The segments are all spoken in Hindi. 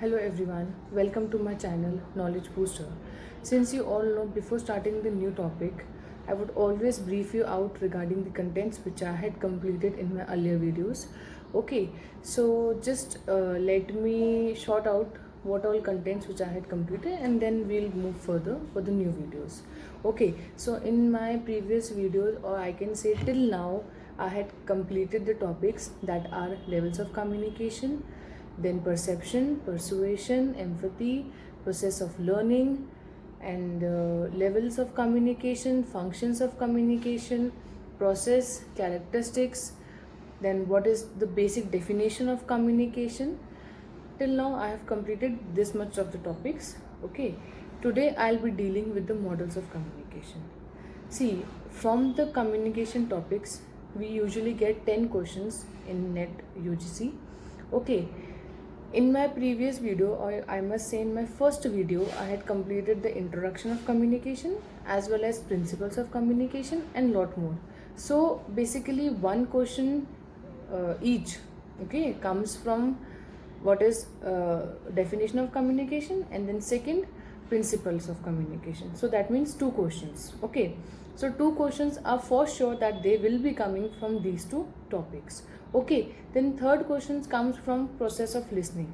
Hello everyone, welcome to my channel Knowledge Booster. Since you all know, before starting the new topic, I would always brief you out regarding the contents which I had completed in my earlier videos. Okay, so just let me shout out what all contents which I had completed and then we'll move further for the new videos. Okay, so in my previous videos, or I can say till now, I had completed the topics that are levels of communication, then perception, persuasion, empathy, process of learning, and levels of communication, functions of communication, process, characteristics, then what is the basic definition of communication. Till now I have completed this much of the topics. Okay, today I'll be dealing with the models of communication. See, from the communication topics we usually get 10 questions in net UGC. Okay, in my previous video, or I must say in my first video, I had completed the introduction of communication as well as principles of communication and lot more. So basically one question each, okay, comes from what is definition of communication, and then second, principles of communication. So that means two questions. Okay, so two questions are for sure that they will be coming from these two topics. Okay, then third questions comes from process of listening.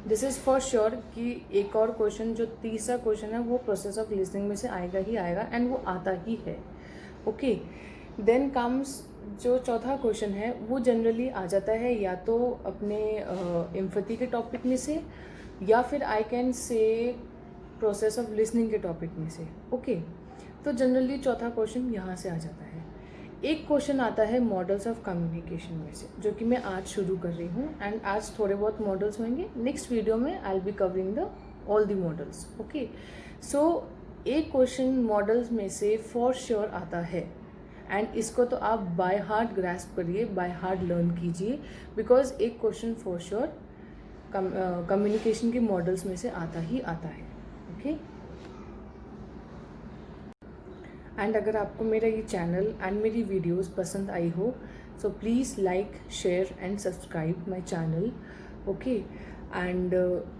This is for sure कि एक और क्वेश्चन जो तीसरा क्वेश्चन है वो प्रोसेस ऑफ लिसनिंग में से आएगा ही आएगा, एंड वो आता ही है. ओके, देन कम्स जो चौथा क्वेश्चन है वो जनरली आ जाता है या तो अपने एम्पैथी के टॉपिक में से, या फिर I can say process of listening के टॉपिक में से. ओके, तो जनरली चौथा क्वेश्चन यहाँ से आ जाता है. एक क्वेश्चन आता है मॉडल्स ऑफ कम्युनिकेशन में से, जो कि मैं आज शुरू कर रही हूँ, एंड आज थोड़े बहुत मॉडल्स होंगे. नेक्स्ट वीडियो में I will be covering the all the models. Okay, so एक क्वेश्चन मॉडल्स में से फॉर श्योर आता है, एंड इसको तो आप बाय हार्ट ग्रैस्प करिए, बाय हार्ट लर्न कीजिए, बिकॉज एक क्वेश्चन फॉर श्योर कम्युनिकेशन के मॉडल्स में से आता ही आता है. ओके, एंड अगर आपको मेरा ये चैनल एंड मेरी वीडियोस पसंद आई हो, so please like, share and subscribe my channel. Okay, and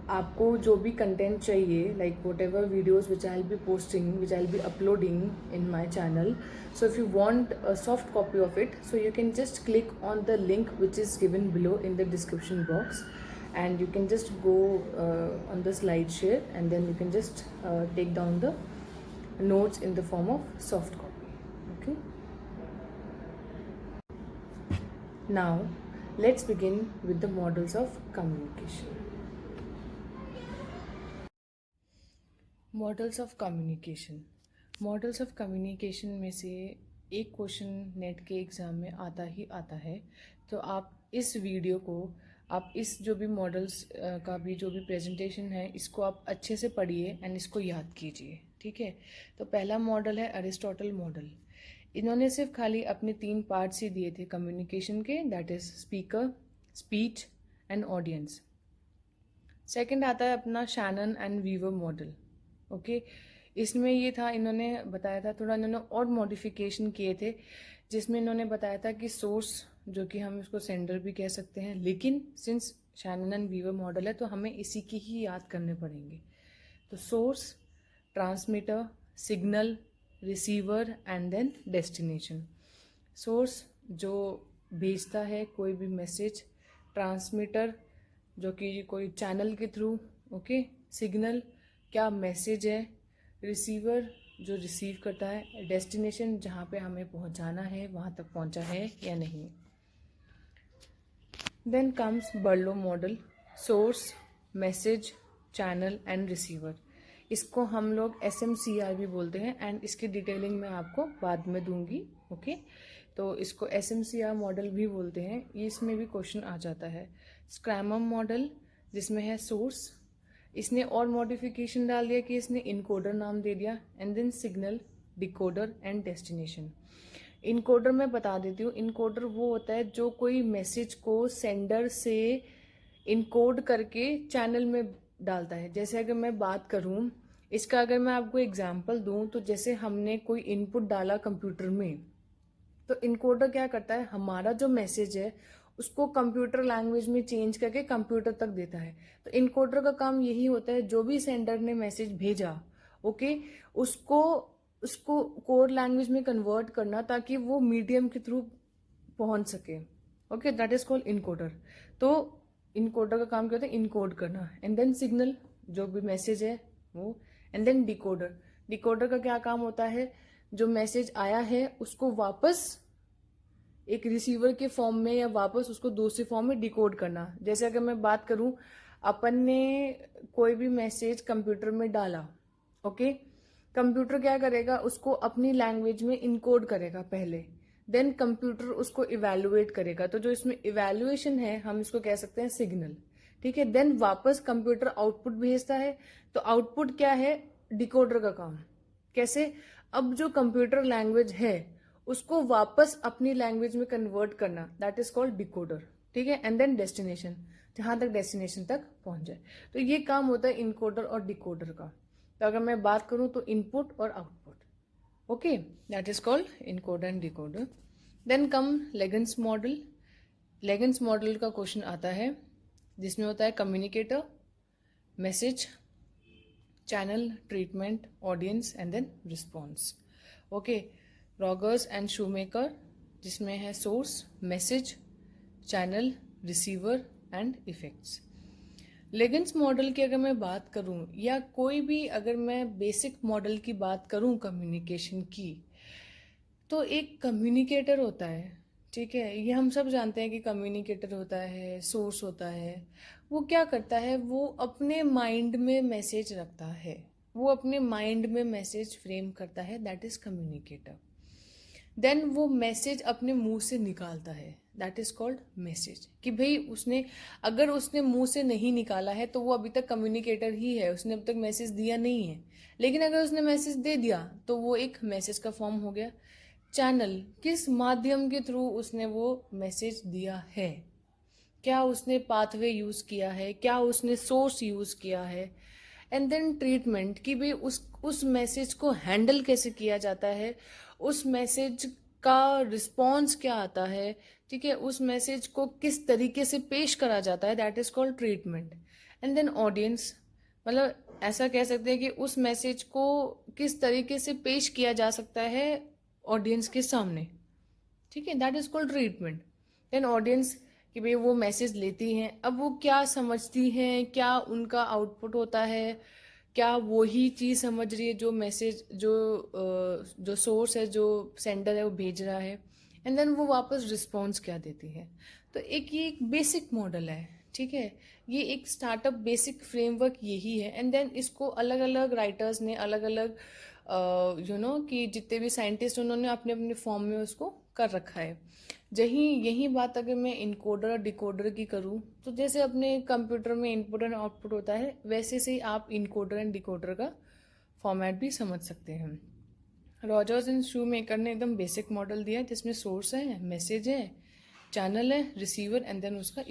आपको जो भी कंटेंट चाहिए, like what ever videos which I will B posting, which I will be uploading in my channel, so if you want a soft copy of it, so you can just click on the link which is given below in the description box, and you can just go on the slide share, and then you can just take down the notes in the form of soft copy. Okay, now let's begin with the models of communication. Models of communication. Models of communication में से एक क्वेश्चन नेट के एग्ज़ाम में आता ही आता है. तो आप इस वीडियो को, आप इस जो भी मॉडल्स का भी जो भी प्रेजेंटेशन है, इसको आप अच्छे से पढ़िए एंड इसको याद कीजिए. ठीक है, तो पहला मॉडल है अरिस्टोटल मॉडल. इन्होंने सिर्फ खाली अपने 3 पार्ट्स ही दिए थे कम्युनिकेशन के, that is speaker, speech and audience. Second आता है अपना Shannon and Weaver model. Okay, इसमें ये था, इन्होंने बताया था, थोड़ा इन्होंने और मॉडिफिकेशन किए थे, जिसमें इन्होंने बताया था कि सोर्स, जो कि हम इसको सेंडर भी कह सकते हैं, लेकिन since Shannon and Weaver model है तो हमें इसी की ही याद करने पड़ेंगे. तो source, transmitter, signal, receiver and then destination. Source जो भेजता है कोई भी मैसेज, ट्रांसमीटर जो कि कोई चैनल के थ्रू, ओके, सिग्नल क्या मैसेज है, रिसीवर जो रिसीव करता है, डेस्टिनेशन जहाँ पे हमें पहुँचाना है वहाँ तक पहुँचा है या नहीं. Then comes Berlo model, source, message, channel and receiver. इसको हम लोग SMCR भी बोलते हैं, एंड इसकी डिटेलिंग मैं आपको बाद में दूंगी. ओके, तो इसको SMCR मॉडल भी बोलते हैं. ये इसमें भी क्वेश्चन आ जाता है. स्क्रैमर मॉडल, जिसमें है सोर्स, इसने और मॉडिफिकेशन डाल दिया कि इसने इनकोडर नाम दे दिया, and then signal, decoder and destination. Encoder मैं बता देती हूँ. इनकोडर वो होता है जो कोई मैसेज को सेंडर से इनकोड करके चैनल में डालता है. जैसे अगर मैं बात करूँ इसका, अगर मैं आपको एग्जांपल दूँ, तो जैसे हमने कोई इनपुट डाला कंप्यूटर में, तो इनकोडर क्या करता है, हमारा जो मैसेज है उसको कंप्यूटर लैंग्वेज में चेंज करके कंप्यूटर तक देता है। तो इनकोडर का काम यही होता है, जो भी सेंडर ने मैसेज भेजा, ओके, उसको उसको कोड लैंग्वेज में कन्वर्ट करना ताकि वो मीडियम के थ्रू पहुंच सके। Okay, that is called encoder. तो इनकोडर का काम क्या होता है? इनकोड करना। एंड देन सिग्नल, जो भी मैसेज है वो। And then decoder. डिकोडर का क्या काम होता है? जो मैसेज आया है उसको वापस एक रिसीवर के फॉर्म में या वापस उसको दूसरे फॉर्म में डिकोड करना। जैसे अगर मैं बात करूं, अपन ने कोई भी मैसेज कंप्यूटर में डाला, ओके, कंप्यूटर क्या करेगा? उसको अपनी लैंग्वेज में इनकोड करेगा पहले, देन कंप्यूटर उसको इवेलुएट करेगा। तो जो इसमें इवेलुएशन है हम इसको कह सकते हैं सिग्नल, ठीक है। देन वापस कंप्यूटर आउटपुट भेजता है। तो आउटपुट क्या है? डिकोडर का काम। कैसे? अब जो कंप्यूटर लैंग्वेज है उसको वापस अपनी लैंग्वेज में कन्वर्ट करना, दैट इज कॉल्ड डिकोडर, ठीक है। एंड देन डेस्टिनेशन, जहां तक डेस्टिनेशन तक पहुंच जाए। तो ये काम होता है इनकोडर और डिकोडर का। तो अगर मैं बात करूं तो इनपुट और output, okay, that is called encoder and decoder. Then come Leagans model. Leagans model का क्वेश्चन आता है जिसमें होता है communicator, message, channel, treatment, audience and then response. Okay, Rogers and Shoemaker, जिसमें है source, message, channel, receiver and effects. Leagans model की अगर मैं बात करूं, या कोई भी अगर मैं बेसिक मॉडल की बात करूं कम्युनिकेशन की, तो एक कम्युनिकेटर होता है, ठीक है। ये हम सब जानते हैं कि कम्युनिकेटर होता है, सोर्स होता है। वो क्या करता है? वो अपने माइंड में मैसेज रखता है, वो अपने माइंड में मैसेज फ्रेम करता है, दैट इज कम्युनिकेटर। देन वो मैसेज अपने मुंह से निकालता है, दैट इज कॉल्ड मैसेज। कि भाई उसने, अगर उसने मुंह से नहीं निकाला है तो वो अभी तक कम्युनिकेटर ही है, उसने अब तक मैसेज दिया नहीं है। लेकिन अगर उसने मैसेज दे दिया तो वो एक मैसेज का फॉर्म हो गया। चैनल, किस माध्यम के थ्रू उसने वो मैसेज दिया है, क्या उसने पाथवे यूज किया है, क्या उसने सोर्स यूज किया है। एंड देन ट्रीटमेंट, कि भाई उस मैसेज को हैंडल कैसे किया जाता है, उस मैसेज का रिस्पॉन्स क्या आता है, ठीक है, उस मैसेज को किस तरीके से पेश करा जाता है, that is called treatment. And then audience, मतलब ऐसा कह सकते हैं कि उस मैसेज को किस तरीके से पेश किया जा सकता है ऑडियंस के सामने, ठीक है, that is called treatment. Then audience, कि भाई वो मैसेज लेती हैं, अब वो क्या समझती हैं, क्या उनका आउटपुट होता है, क्या वही चीज़ समझ रही है जो मैसेज, जो सोर्स है, जो सेंडर है वो भेज रहा है। एंड देन वो वापस रिस्पॉन्स क्या देती है। तो ये एक बेसिक मॉडल है, ठीक है। ये एक स्टार्टअप बेसिक फ्रेमवर्क यही है। एंड देन इसको अलग अलग राइटर्स ने अलग अलग कि जितने भी साइंटिस्ट उन्होंने अपने अपने फॉर्म में उसको कर रखा है। यही बात अगर मैं इनकोडर और डिकोडर की करूँ, तो जैसे अपने कंप्यूटर में इनपुट एंड आउटपुट होता है, वैसे से ही आप इनकोडर एंड डिकोडर का फॉर्मेट भी समझ सकते हैं। रॉजर्स एंड शूमेकर ने एकदम बेसिक मॉडल दिया है जिसमें सोर्स है, मैसेज है, चैनल है, रिसीवर एंड देन उसका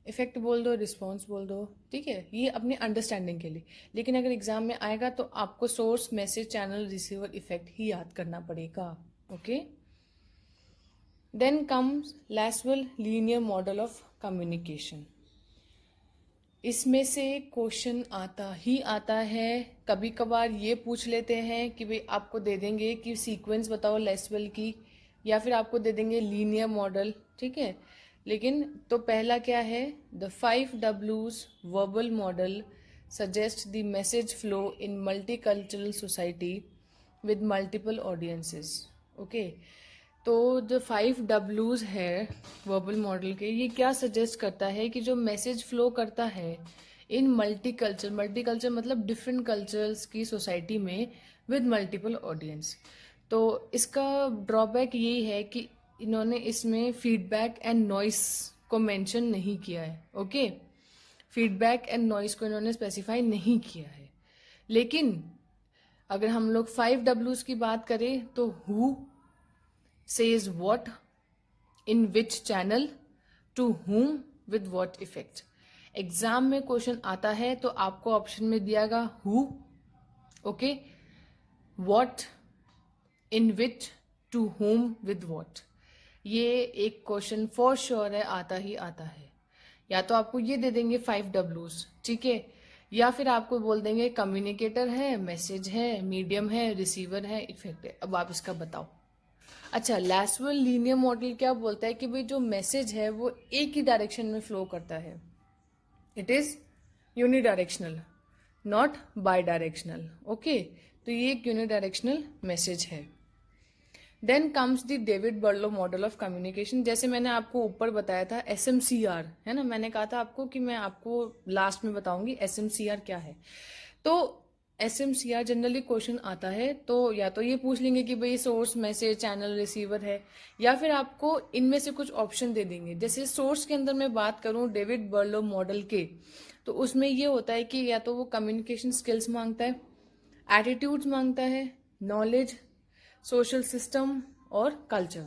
इफेक्ट बोल दो, रिस्पॉन्स बोल दो, ठीक है। ये अपनी अंडरस्टैंडिंग के लिए। लेकिन अगर एग्जाम में आएगा तो आपको source, message, channel, receiver, effect ही याद करना पड़ेगा, okay. Then comes Lasswell linear model of communication. इसमें से क्वेश्चन आता ही आता है। कभी कभार ये पूछ लेते हैं कि भाई आपको दे देंगे कि सीक्वेंस बताओ लैसवेल की, या फिर आपको दे देंगे लीनियर मॉडल, ठीक है। लेकिन तो पहला क्या है? The 5 W's verbal model suggest the message flow in multicultural society with multiple audiences, okay. तो जो 5 W's है वर्बल मॉडल के, ये क्या सजेस्ट करता है कि जो मैसेज फ्लो करता है इन मल्टीकल्चर मतलब डिफरेंट कल्चर्स की सोसाइटी में विद मल्टीपल ऑडियंस। तो इसका ड्रॉबैक यही है कि इन्होंने इसमें फीडबैक एंड नॉइस को मेंशन नहीं किया है, ओके। फीडबैक एंड नॉइस को इन्होंने स्पेसिफाई नहीं किया है। लेकिन अगर हम लोग 5 W's की बात करें तो who says what, in which channel, to whom, with what effect। Exam में क्वेश्चन आता है तो आपको ऑप्शन में दियागा who, okay, what, in which, to whom, with what। ये एक क्वेश्चन फॉर श्योर है, आता ही आता है। या तो आपको ये दे देंगे 5 Ws, ठीक है, या फिर आपको बोल देंगे कम्युनिकेटर है, मैसेज है, मीडियम है, रिसीवर है, इफेक्ट है। अब आप इसका बताओ। अच्छा, लासवेल लीनियर मॉडल क्या बोलता है कि भाई जो मैसेज है वो एक ही डायरेक्शन में फ्लो करता है, it is unidirectional, not bidirectional. Okay, तो ये एक यूनिडायरेक्शनल मैसेज है। Then comes the David Berlo model of communication. जैसे मैंने आपको ऊपर बताया था SMCR है ना, मैंने कहा था आपको कि मैं आपको लास्ट में बताऊंगी SMCR क्या है। तो SMCR जनरली क्वेश्चन आता है तो या तो ये पूछ लेंगे कि भाई सोर्स, मैसेज, चैनल, रिसीवर है, या फिर आपको इनमें से कुछ ऑप्शन दे देंगे। जैसे सोर्स के अंदर मैं बात करूं डेविड बर्लो मॉडल के, तो उसमें ये होता है कि या तो वो कम्युनिकेशन स्किल्स मांगता है, एटीट्यूड्स मांगता है, नॉलेज, सोशल सिस्टम और कल्चर।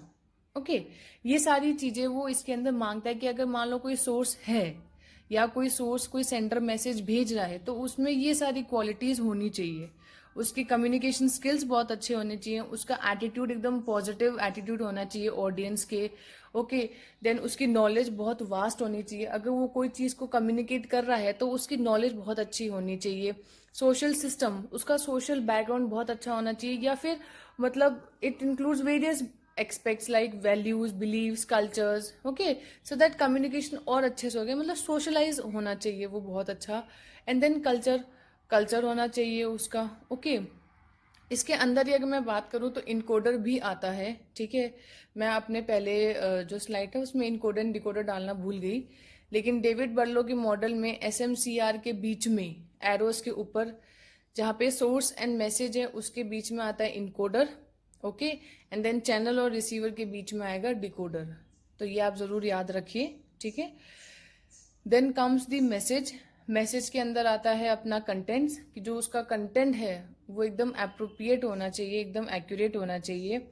ओके, ये सारी चीजें वो इसके अंदर मांगता है कि अगर मान लो कोई सोर्स है या कोई सोर्स कोई सेंडर मैसेज भेज रहा है तो उसमें ये सारी क्वालिटीज होनी चाहिए। उसकी कम्युनिकेशन स्किल्स बहुत अच्छे होने चाहिए, उसका एटीट्यूड एकदम पॉजिटिव एटीट्यूड होना चाहिए ऑडियंस के। ओके, देन उसकी नॉलेज बहुत वास्ट होनी चाहिए, अगर वो कोई चीज को कम्युनिकेट कर रहा है तो उसकी नॉलेज बहुत अच्छी होनी चाहिए। सोशल सिस्टम, उसका सोशल बैकग्राउंड बहुत अच्छा होना चाहिए, या फिर मतलब it includes various expects like values, believes, cultures. Okay, so that communication और अच्छे से हो गया, मतलब सोशलाइज होना चाहिए वो बहुत अच्छा। एंड देन कल्चर, कल्चर होना चाहिए उसका। ओके, इसके अंदर ही अगर मैं बात करूं तो इनकोडर भी आता है, ठीक है। मैं अपने पहले जो स्लाइड है उसमें इनकोडर एंड डिकोडर डालना भूल गई, लेकिन डेविड बर्लो के मॉडल में SMCR के बीच में एरोस के ऊपर जहाँ पे सोर्स एंड मैसेज है उसके बीच में आता है encoder. Okay, and then channel और रिसीवर के बीच में आएगा डिकोडर। तो ये आप जरूर याद रखिए, ठीक है। Then comes the message. Message के अंदर आता है अपना कंटेंट्स, कि जो उसका कंटेंट है वो एकदम अप्रोप्रिएट होना चाहिए, एकदम एक्यूरेट होना चाहिए।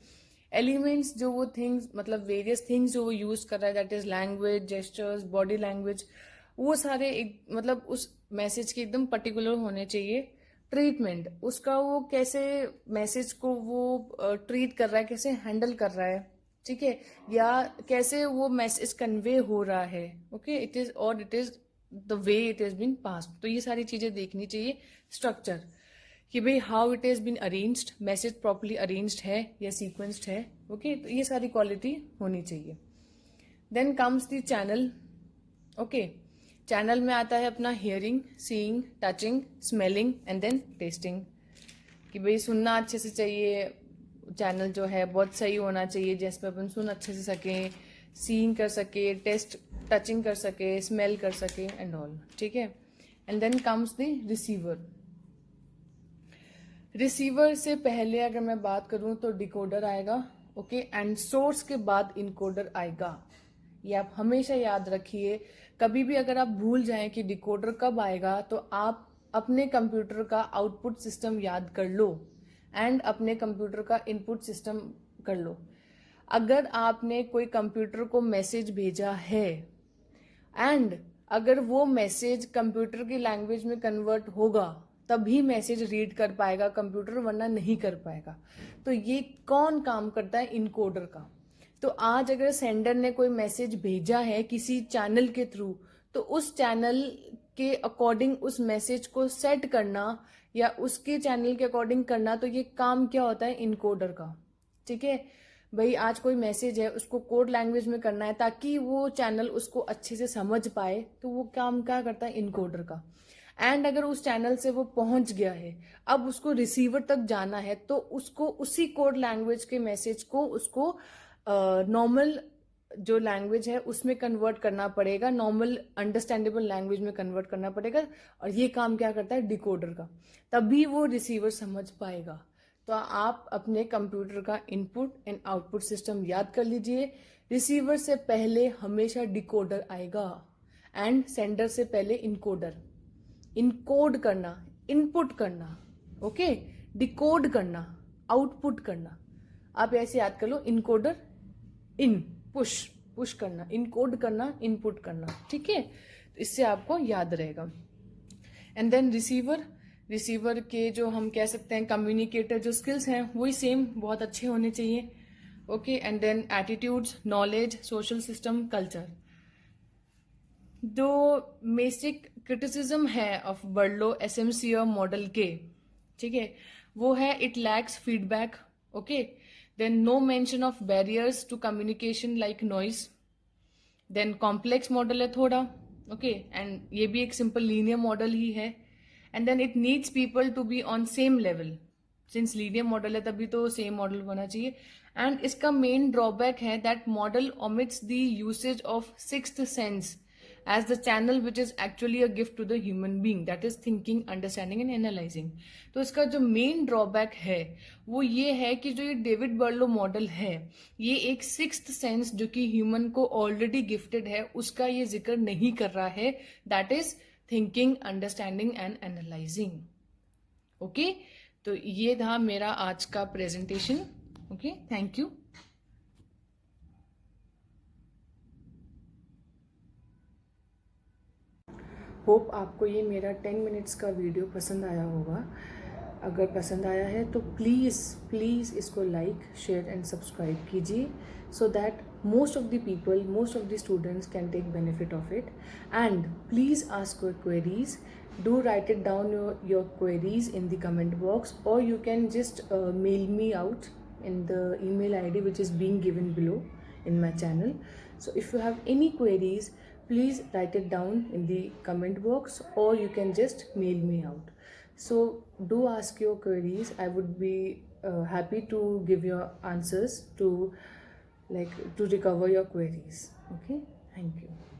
एलिमेंट्स, जो वो थिंग्स मतलब वेरियस थिंग्स जो वो यूज कर रहा है, that is language, gestures, body language, वो सारे एक मतलब उस मैसेज के एकदम पर्टिकुलर होने चाहिए। ट्रीटमेंट, उसका वो कैसे मैसेज को वो ट्रीट कर रहा है, कैसे हैंडल कर रहा है, ठीक है, या कैसे वो मैसेज कन्वे हो रहा है। ओके, इट इज और it is the way it is been passed. तो ये सारी चीजें देखनी चाहिए। स्ट्रक्चर, कि भाई how it is been arranged, message properly arranged है या सीक्वेंस्ड है। ओके, तो ये सारी क्वालिटी होनी चाहिए। Then comes the channel. Okay, channel में आता है अपना hearing, seeing, touching, smelling and then testing, कि भाई सुनना अच्छे से चाहिए, चैनल जो है बहुत सही होना चाहिए जिसमें अपन सुन अच्छे से सकें, सीइंग कर सके, टेस्ट टचिंग कर सके, स्मेल कर सके एंड ऑल, ठीक है। And then comes the receiver. Receiver से पहले अगर मैं बात करूं तो डिकोडर आएगा, ओके, एंड सोर्स के बाद इनकोडर आएगा। ये आप हमेशा याद रखिए। कभी भी अगर आप भूल जाएं कि डिकोडर कब आएगा तो आप अपने कंप्यूटर का आउटपुट सिस्टम याद कर लो एंड अपने कंप्यूटर का इनपुट सिस्टम कर लो। अगर आपने कोई कंप्यूटर को मैसेज भेजा है एंड अगर वो मैसेज कंप्यूटर की लैंग्वेज में कन्वर्ट होगा तभी मैसेज रीड कर पाएगा कंप्यूटर, वरना नहीं कर पाएगा। तो ये कौन काम करता है? इनकोडर का। तो आज अगर सेंडर ने कोई मैसेज भेजा है किसी चैनल के थ्रू, तो उस चैनल के अकॉर्डिंग उस मैसेज को सेट करना या उसके चैनल के अकॉर्डिंग करना, तो ये काम क्या होता है? इनकोडर का, ठीक है। भाई आज कोई मैसेज है उसको कोड लैंग्वेज में करना है ताकि वो चैनल उसको अच्छे से समझ पाए, तो वो काम क्या करता है? इनकोडर का। एंड अगर उस चैनल से वो पहुंच गया है, अब उसको रिसीवर तक जाना है, तो उसको उसी कोड लैंग्वेज के मैसेज को उसको नॉर्मल जो लैंग्वेज है उसमें कन्वर्ट करना पड़ेगा, नॉर्मल अंडरस्टैंडेबल लैंग्वेज में कन्वर्ट करना पड़ेगा। और ये काम क्या करता है? डिकोडर का। तभी वो रिसीवर समझ पाएगा। तो आप अपने कंप्यूटर का इनपुट एंड आउटपुट सिस्टम याद कर लीजिए। रिसीवर से पहले हमेशा डिकोडर आएगा एंड सेंडर से पहले इनकोडर। इनकोड करना, इनपुट करना, ओके, डिकोड करना, आउटपुट करना। आप ऐसे याद कर लो, इनकोडर, इन, पुश, पुश करना, इनकोड करना, इनपुट करना, ठीक है। तो इससे आपको याद रहेगा। And then receiver. रिसीवर के जो हम कह सकते हैं कम्युनिकेटर जो स्किल्स हैं वही सेम बहुत अच्छे होने चाहिए। Okay, and then attitudes, knowledge, social system, culture. दो बेसिक क्रिटिसिज्म है ऑफ बर्लो एसएमसीओ मॉडल के, ठीक है, वो है it lacks feedback. Okay, then no mention of barriers to communication like noise. Then complex model है थोड़ा. ओके, एंड ये भी एक सिंपल लीनियर मॉडल ही है. And then it needs people to be on same level. Since linear model है तभी तो सेम मॉडल होना चाहिए. एंड इसका मेन ड्रॉबैक है that model omits the usage of sixth sense as the channel which is actually a gift to the human being, that is thinking, understanding and analyzing. तो इसका जो मेन ड्रॉबैक है वो ये है कि जो ये डेविड बर्लो मॉडल है ये एक सिक्स्थ सेंस जो कि ह्यूमन को ऑलरेडी गिफ्टेड है उसका ये जिक्र नहीं कर रहा है, that is thinking, understanding and analysing. Okay, तो ये था मेरा आज का presentation. Okay, thank you. Hope आपको ये मेरा 10 मिनट्स का वीडियो पसंद आया होगा. अगर पसंद आया है तो प्लीज़ इसको लाइक, शेयर एंड सब्सक्राइब कीजिए so that most of the people, most of the students can take benefit of it. And please ask your queries. Do write it down your queries in the comment box, or you can just mail me out in the email ID which is being given below in my channel. So if you have any queries, please write it down in the comment box, or you can just mail me out. So do ask your queries. I would be happy to give your answers to recover your queries. Okay, thank you.